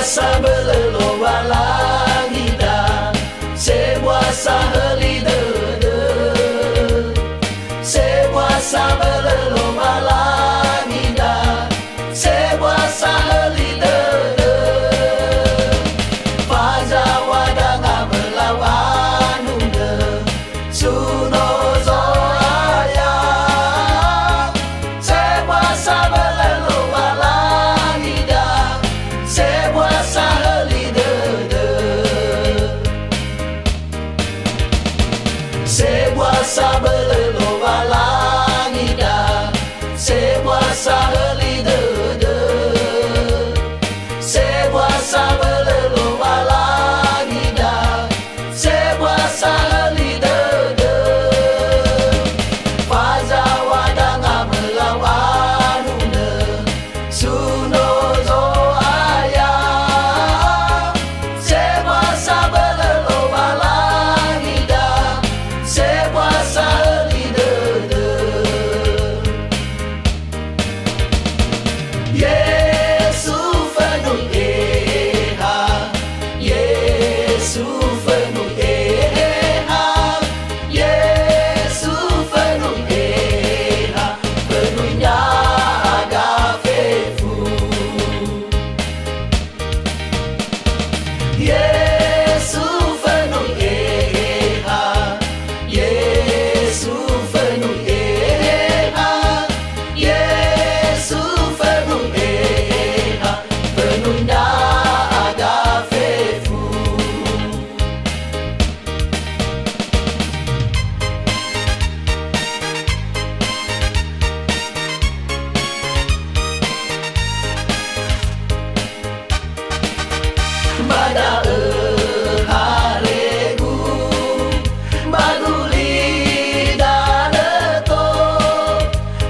Sabelelo walangida, sebuah saheli dede, sebuah sabelelo walangida, sebuah saheli dede. Faja wadanga melawan unde, suno zoaya, sebuah sabelelo walangida, sebuah saheli dede, sebuah sabelelo walangida, sebuah saheli dede, sebuah sabelelo walangida, sebuah saheli dede. Faza wadanga melawan unde, suno zoaya, sebuah sabelelo walangida, sebuah saheli dede. Yesu penuh eha, Yesu penuh eha, Yesu penuh eha, penuhnya agapefu. Yesu penuh eha, Yesu penuh eha, Yesu penuh eha, penuhnya agapefu. Bada haregu baguli daneto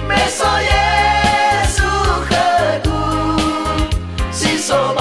meso Yesu kegu siso